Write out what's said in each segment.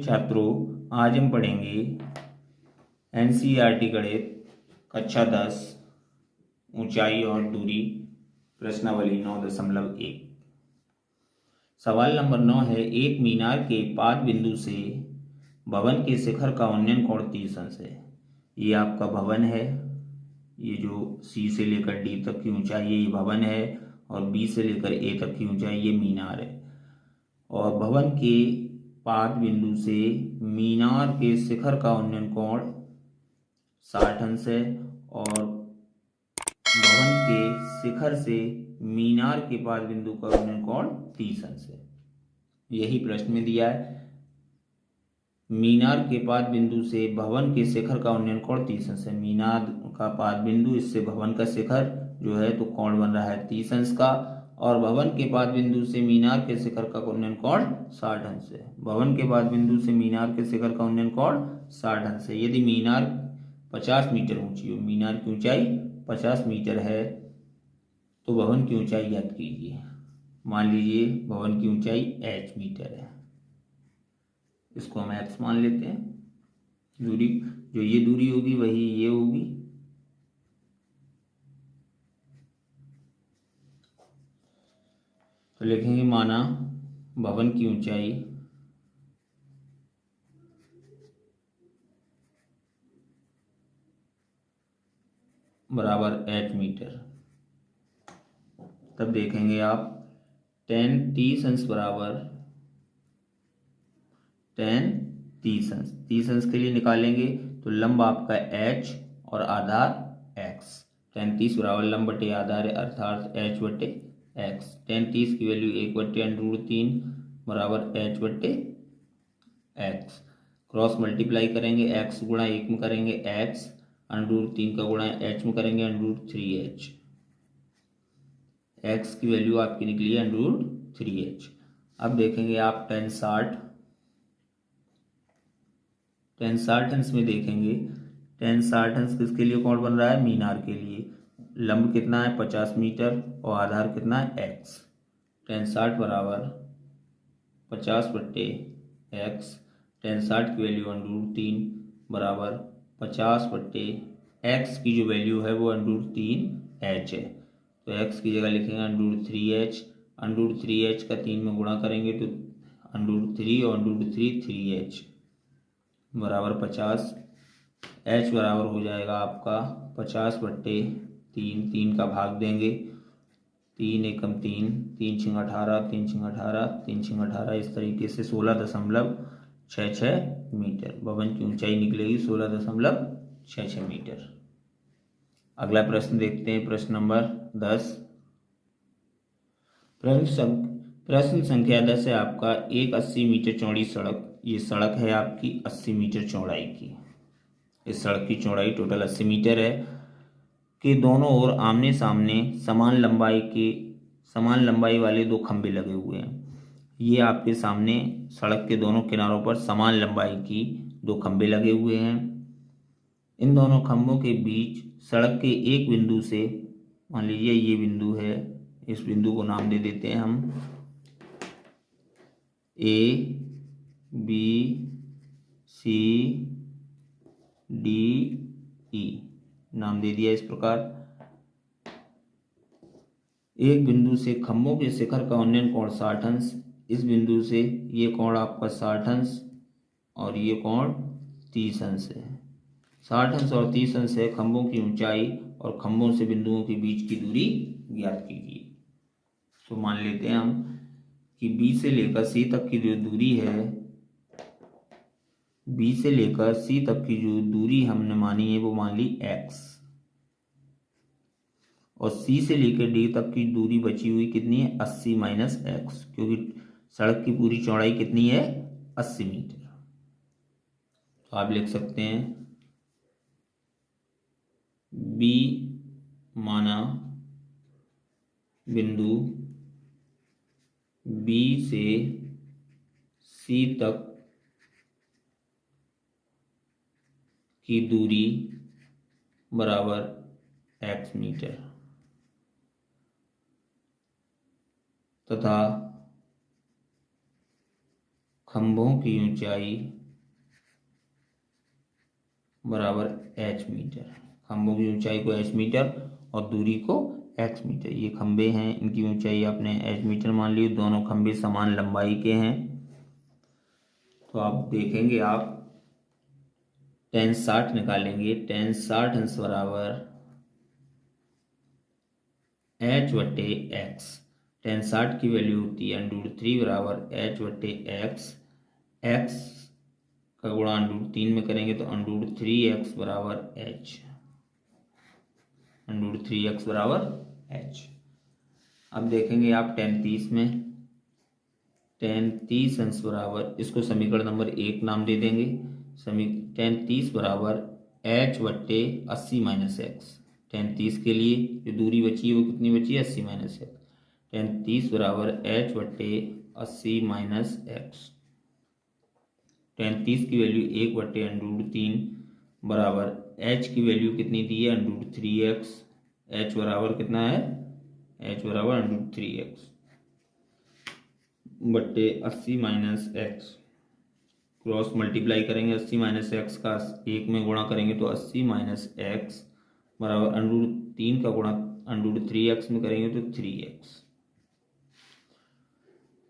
छात्रों, आज हम पढ़ेंगे एनसीईआरटी गणित कक्षा 10 ऊंचाई और दूरी प्रश्नावली 9.1। सवाल नंबर 9 है, एक मीनार के पाद बिंदु से भवन के शिखर का उन्नयन कोण 30 अंश है। ये आपका भवन है, ये जो सी से लेकर डी तक की ऊंचाई है ये भवन है, और बी से लेकर ए तक की ऊंचाई ये मीनार है। और भवन के पाद बिंदु से मीनार के शिखर का उन्नयन कोण 60 अंश है, और भवन के शिखर से मीनार के पाद बिंदु का उन्नयन कोण 30 अंश है। यही प्रश्न में दिया है। मीनार के पाद बिंदु से भवन के शिखर का उन्नयन कोण 30 अंश है। मीनार का पाद बिंदु, इससे भवन का शिखर जो है तो कोण बन रहा है 30 अंश का, और भवन के पाद बिंदु से मीनार के शिखर का उन्नयन कोण 60 अंश है। भवन के पाद बिंदु से मीनार के शिखर का उन्नयन कोण 60 अंश है। यदि मीनार 50 मीटर ऊंची हो, मीनार की ऊंचाई 50 मीटर है, तो भवन की ऊंचाई ज्ञात कीजिए। मान लीजिए भवन की ऊंचाई h मीटर है, इसको हम x मान लेते हैं। दूरी, जो ये दूरी होगी वही ये होगी। तो लिखेंगे माना भवन की ऊंचाई बराबर h मीटर। तब देखेंगे आप tan 30 अंश बराबर tan 30 अंश। 30 अंश के लिए निकालेंगे तो लंब आपका h और आधार x। tan 30 बराबर लंब बटे आधार है, अर्थात h बटे x। tan 30 की वैल्यू 1/√3 बराबर h बटे x। क्रॉस मल्टीप्लाई करेंगे, x गुणा 1 में करेंगे x, √3 का गुणा h में करेंगे √3h। x की वैल्यू आपकी निकली है √3h। अब देखेंगे आप tan 60 अंश में देखेंगे। tan 60 अंश किसके लिए कोण बन रहा है? मीनार के लिए। लंब कितना है? 50 मीटर, और आधार कितना है? x। tan 60 बराबर 50 बट्टे x। tan 60 की वैल्यू √3 बराबर 50 बट्टे x की जो वैल्यू है वो √3h है। तो x की जगह लिखेंगे √3h। √3h का 3 में गुणा करेंगे तो √3 और √3 3h बराबर 50। h बराबर हो जाएगा आपका 50 बट्टे 3। 3 का भाग देंगे, 3 एकम 3, 3 छिंग 18, 3 छिंग 18, 3 छिंग 18, इस तरीके से 16.66 मीटर भवन की ऊंचाई निकलेगी। 16.66 मीटर। अगला प्रश्न देखते हैं, प्रश्न नंबर 10। प्रश्न संख्या 10 है आपका, एक 80 मीटर चौड़ी सड़क, ये सड़क है आपकी 80 मीटर चौड़ाई की। इस सड़क की चौड़ाई टोटल 80 मीटर है, के दोनों ओर आमने सामने समान लंबाई वाले दो खंभे लगे हुए हैं। ये आपके सामने सड़क के दोनों किनारों पर समान लंबाई की दो खंभे लगे हुए हैं। इन दोनों खंभों के बीच सड़क के एक बिंदु से, मान लीजिए ये बिंदु है, इस बिंदु को नाम दे देते हैं हम A, B, C, D, E, नाम दे दिया इस प्रकार। एक बिंदु से खंभों के शिखर का उन्नयन कोण 60 अंश। इस बिंदु से ये कोण आपका 60 अंश और ये कोण 30 अंश है। 60 अंश और 30 अंश है खंभों की ऊंचाई, और खंभों से बिंदुओं के बीच की दूरी ज्ञात कीजिए। तो मान लेते हैं हम कि B से लेकर C तक की जो दूरी है, B से लेकर C तक की जो दूरी हमने मानी है वो मान ली x, और C से लेकर D तक की दूरी बची हुई कितनी है? 80 माइनस x, क्योंकि सड़क की पूरी चौड़ाई कितनी है? 80 मीटर। तो आप लिख सकते हैं B माना बिंदु B से C तक की दूरी बराबर x मीटर, तथा खंभों की ऊंचाई बराबर h मीटर। खंभों की ऊंचाई को h मीटर और दूरी को x मीटर। ये खंभे हैं, इनकी ऊंचाई आपने h मीटर मान ली। दोनों खंभे समान लंबाई के हैं। तो आप देखेंगे, आप tan 60 निकालेंगे। tan 60 अंश बराबर h बटे x। tan 60 की वैल्यू होती है √3 बराबर h बटे x। x का गुणा √3 में करेंगे तो √3x बराबर h। √3x बराबर h। अब देखेंगे आप tan 30 में। tan 30 अंश बराबर, इसको समीकरण नंबर 1 नाम दे देंगे। tan 30 बराबर h बट्टे 80 माइनस एक्स। tan 30 के लिए जो दूरी बची है वो कितनी बची है, 80 माइनस एक्स। tan 30 बराबर h बट्टे 80 माइनस एक्स। tan 30 की वैल्यू 1 बट्टे √3 बराबर h की वैल्यू कितनी दी है, √3x। h बराबर कितना है, h बराबर √3x बट्टे 80 माइनस एक्स। क्रॉस मल्टीप्लाई करेंगे, 80 माइनस एक्स का 1 में गुणा करेंगे तो 80 माइनस एक्स बराबर √3 का गुणा √3x में करेंगे तो 3x।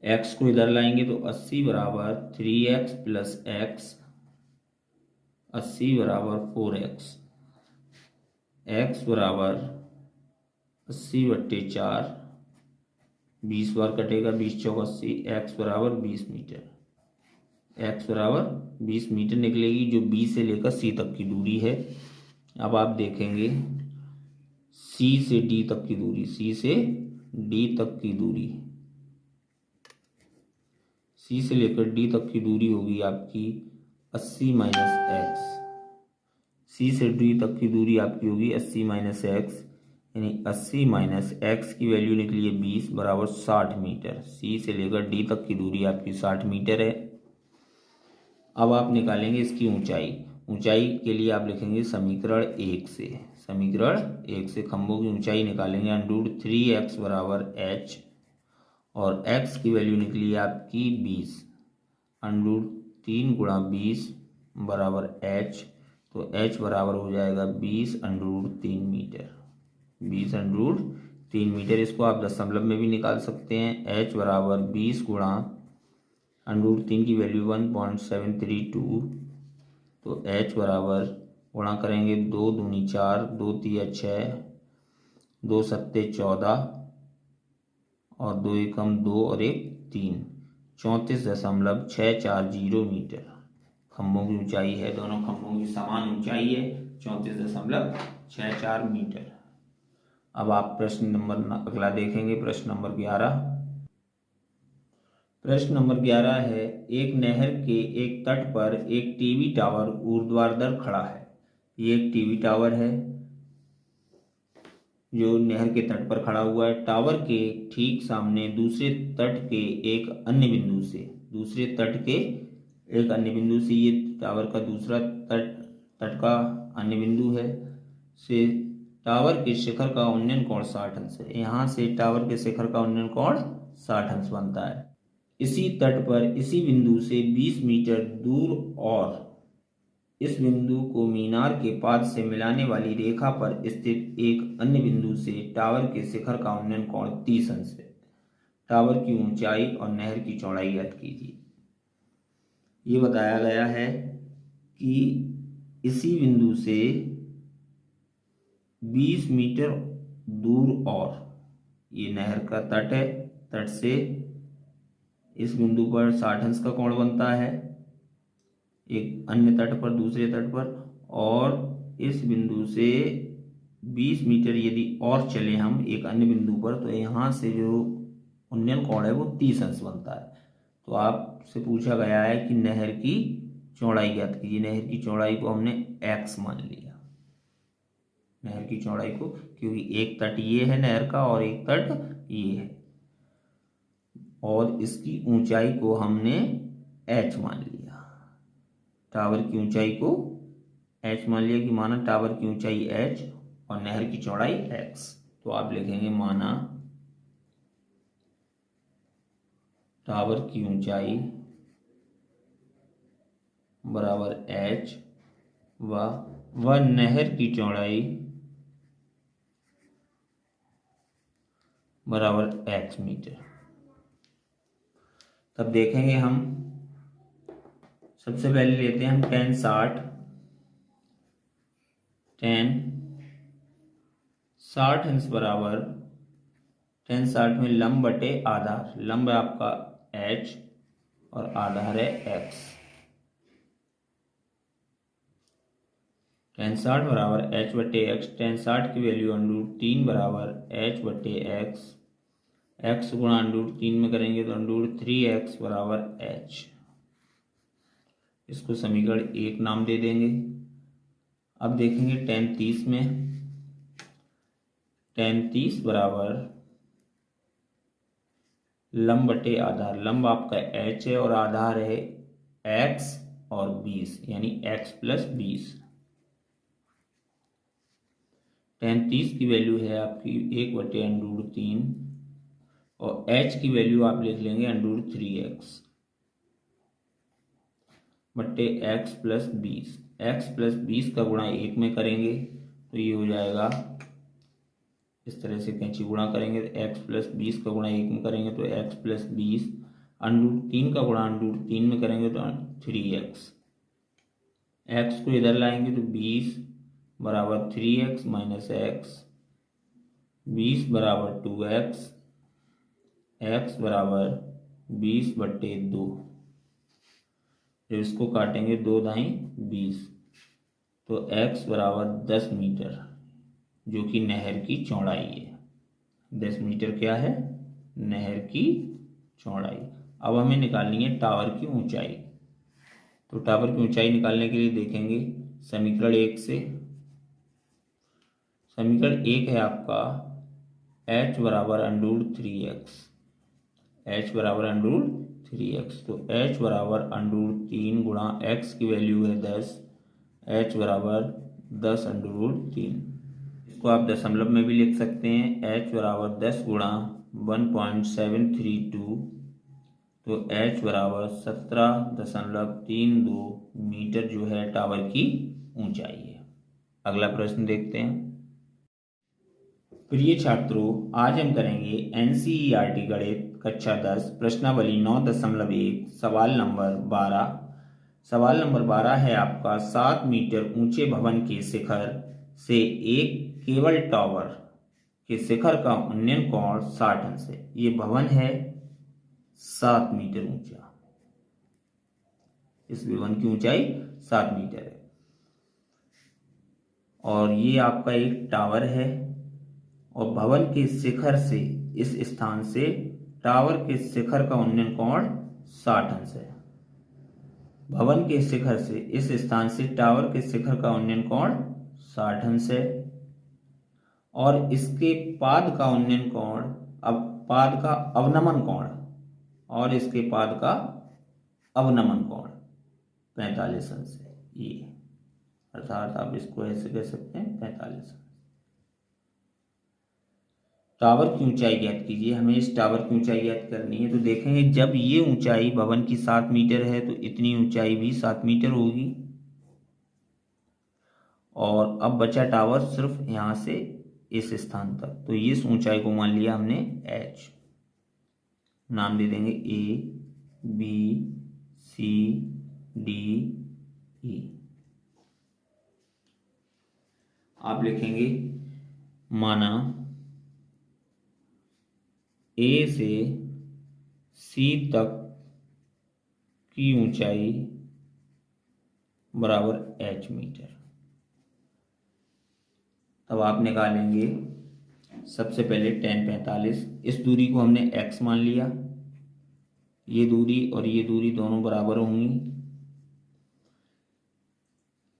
x को इधर लाएंगे तो 80 बराबर 3x प्लस x, 80 बराबर 4x। x बराबर 80 बट्टे 4, 20 बार कटेगा, 20 चौक 80। x बराबर 20 मीटर। x बराबर 20 मीटर निकलेगी, जो B से लेकर C तक की दूरी है। अब आप देखेंगे C से D तक की दूरी, C से D तक की दूरी, C से लेकर D तक की दूरी होगी आपकी 80 माइनस एक्स। C से D तक की दूरी आपकी होगी 80 माइनस एक्स, यानी 80 माइनस एक्स की वैल्यू निकली है 20 बराबर 60 मीटर। C से लेकर D तक की दूरी आपकी 60 मीटर है। अब आप निकालेंगे इसकी ऊंचाई। ऊंचाई के लिए आप लिखेंगे समीकरण 1 से। समीकरण 1 से खंभों की ऊंचाई निकालेंगे। √3x बराबर h और x की वैल्यू निकली है आपकी 20। √3 गुणा 20 बराबर h, तो h बराबर हो जाएगा 20 √3 मीटर। 20 √3 मीटर। इसको आप दशमलव में भी निकाल सकते हैं। h बराबर 20 गुणा √3 की वैल्यू 1.732, तो h बराबर गुणा करेंगे 2 दूनी 4, 2 तिया 6, 2 सत्ते 14 और 2 एकम 2 और 1 3, 34.640 मीटर खंभों की ऊंचाई है। दोनों खंभों की समान ऊंचाई है, 34.64 मीटर। अब आप प्रश्न नंबर अगला देखेंगे, प्रश्न नंबर 11। प्रश्न नंबर 11 है, एक नहर के एक तट पर एक टीवी टावर ऊर्ध्वाधर खड़ा है। ये एक टीवी टावर है जो नहर के तट पर खड़ा हुआ है। टावर के ठीक सामने दूसरे तट के एक अन्य बिंदु से ये टावर का दूसरा तट का अन्य बिंदु है से टावर के शिखर का उन्नयन कोण 60 अंश है। यहाँ से टावर के शिखर का उन्नयन कोण 60 अंश बनता है। इसी तट पर इसी बिंदु से 20 मीटर दूर और इस बिंदु को मीनार के पाद से मिलाने वाली रेखा पर स्थित एक अन्य बिंदु से टावर के शिखर का उन्नयन कोण 30 अंश है। टावर की ऊंचाई और नहर की चौड़ाई ज्ञात कीजिए। ये बताया गया है कि इसी बिंदु से 20 मीटर दूर और ये नहर का तट है, तट से इस बिंदु पर 60 अंश का कोण बनता है, एक अन्य तट पर दूसरे तट पर, और इस बिंदु से 20 मीटर यदि और चले हम एक अन्य बिंदु पर तो यहाँ से जो उन्नयन कोण है वो 30 अंश बनता है। तो आपसे पूछा गया है कि नहर की चौड़ाई ज्ञात कीजिए। नहर की चौड़ाई को हमने x मान लिया, नहर की चौड़ाई को, क्योंकि एक तट ये है नहर का और एक तट ये है, और इसकी ऊंचाई को हमने h मान लिया। टावर की ऊंचाई को h मान लिया कि माना टावर की ऊंचाई h और नहर की चौड़ाई x। तो आप लिखेंगे माना टावर की ऊंचाई बराबर h वह नहर की चौड़ाई बराबर x मीटर। तब देखेंगे हम, सबसे पहले लेते हैं हम tan 60 अंश बराबर tan 60 में लंब बटे आधार, लंब है आपका h और आधार है x। tan 60 बराबर h बटे x, tan 60 की वैल्यू √3 बराबर h बटे x, x गुणा √3 में करेंगे तो √3x बराबर h। इसको समीकरण 1 नाम दे देंगे। अब देखेंगे tan 30 में, tan 30 बराबर लंब बटे आधार, लंब आपका h है और आधार है x और 20 यानी x प्लस 20। tan 30 की वैल्यू है आपकी 1 बटे √3 और h की वैल्यू आप लिख लेंगे √3x बटे x प्लस 20। x प्लस 20 का गुणा 1 में करेंगे तो ये हो जाएगा, इस तरह से कैंची गुणा करेंगे तो x प्लस 20 का गुणा 1 में करेंगे तो x प्लस 20, √3 का गुणा √3 में करेंगे तो 3x। x को इधर लाएंगे तो 20 बराबर 3x माइनस x, 20 बराबर 2x, x बराबर 20 बटे 2। जब इसको काटेंगे 2 दाई 20 तो x बराबर 10 मीटर, जो कि नहर की चौड़ाई है। 10 मीटर क्या है? नहर की चौड़ाई। अब हमें निकालनी है टावर की ऊंचाई। तो टावर की ऊंचाई निकालने के लिए देखेंगे समीकरण 1 से। समीकरण 1 है आपका h बराबर √3x, h बराबर √3x, तो h बराबर √3 गुणा x की वैल्यू है 10, h बराबर 10 √3। इसको आप दशमलव में भी लिख सकते हैं, h बराबर 10 गुणा 1.732, तो h बराबर 17.32 मीटर जो है टावर की ऊंचाई है। अगला प्रश्न देखते हैं। प्रिय छात्रों, आज हम करेंगे NCERT गणित कक्षा 10 प्रश्नावली 9.1 सवाल नंबर 12। सवाल नंबर 12 है आपका 7 मीटर ऊंचे भवन के शिखर से एक केबल टावर के शिखर का उन्नयन कोण 60 अंश है। ये भवन है 7 मीटर ऊंचा, इस भवन की ऊंचाई 7 मीटर है और ये आपका एक टावर है और भवन के शिखर से, इस स्थान से टावर के शिखर का उन्नयन कोण 60 अंश है। भवन के शिखर से, इस स्थान से टावर के शिखर का उन्नयन कोण 60 अंश है और इसके पाद का उन्नयन कोण, अब पाद का अवनमन कोण, और इसके पाद का अवनमन कोण 45 अंश है। ये अर्थात आप इसको ऐसे कह सकते हैं 45 अंश। टावर की ऊंचाई ज्ञात कीजिए। हमें इस टावर की ऊंचाई ज्ञात करनी है। तो देखेंगे जब ये ऊंचाई भवन की 7 मीटर है तो इतनी ऊंचाई भी 7 मीटर होगी और अब बचा टावर सिर्फ यहां से इस स्थान तक, तो इस ऊंचाई को मान लिया हमने h, नाम दे देंगे A B C D E। आप लिखेंगे माना A से C तक की ऊंचाई बराबर h मीटर। तब आप निकालेंगे सबसे पहले tan 45, इस दूरी को हमने x मान लिया, ये दूरी और ये दूरी दोनों बराबर होंगी।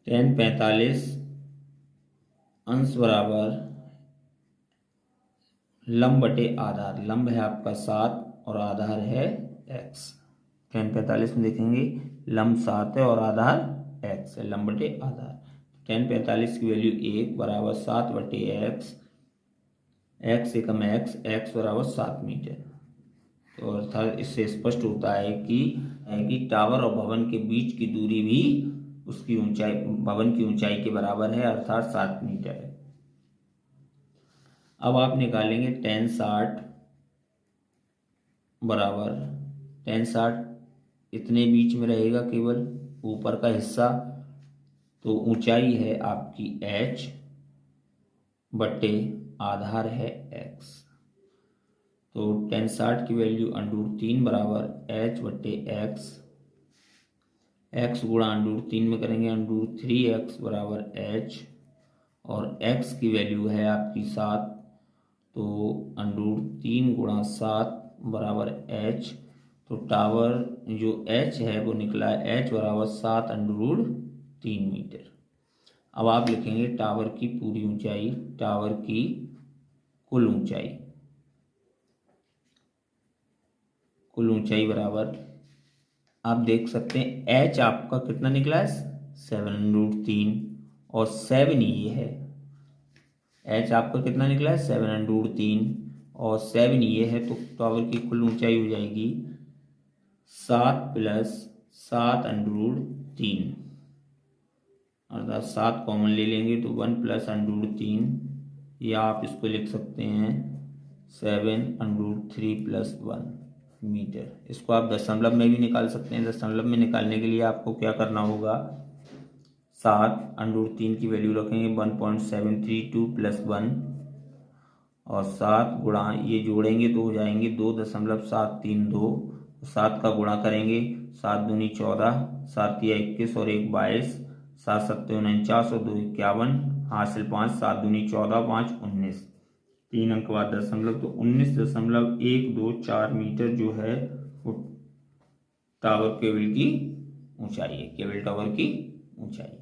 tan 45 अंश बराबर लंब बटे आधार, लंब है आपका 7 और आधार है x। tan 45 में देखेंगे लंब 7 है और आधार x है, लंब बटे आधार। tan 45 की वैल्यू 1 बराबर 7 बटे x, x एकम x बराबर 7 मीटर। तो अर्थात इससे स्पष्ट होता है कि टावर और भवन के बीच की दूरी भी उसकी ऊंचाई भवन की ऊंचाई के बराबर है, अर्थात 7 मीटर है। अब आप निकालेंगे tan 60 बराबर, tan 60 इतने बीच में रहेगा केवल ऊपर का हिस्सा, तो ऊंचाई है आपकी h बटे आधार है x। तो tan 60 की वैल्यू √3 बराबर h बटे x, x गुणा √3 में करेंगे √3x बराबर h, और x की वैल्यू है आपकी 7, तो √3 गुणा 7 बराबर h। तो टावर जो h है वो निकला है h बराबर 7√3 मीटर। अब आप लिखेंगे टावर की पूरी ऊंचाई, टावर की कुल ऊंचाई बराबर, आप देख सकते हैं h आपका कितना निकला है 7√3, और 7 ये है, h आपका कितना निकला है 7√3 और 7 ये है, तो टावर की कुल ऊंचाई हो जाएगी 7 + 7√3, अर्थात 7 कॉमन ले लेंगे तो 1 + √3, या आप इसको लिख सकते हैं 7√3 + 1 मीटर। इसको आप दशमलव में भी निकाल सकते हैं। दशमलव में निकालने के लिए आपको क्या करना होगा, 7√3 की वैल्यू रखेंगे 1.732 + 1, और 7 गुणा ये जोड़ेंगे तो हो जाएंगे 2.732, 7 का गुणा करेंगे, 7 दूनी 14, 7 या 21 और 1 22, 7 7 49 और 2 51, हासिल 5, 7 दूनी 14, 5 19, 3 अंक बाद दशमलव, तो 19.124 मीटर जो है वो टावर केबल की ऊंचाई है, केबल टावर की ऊंचाई।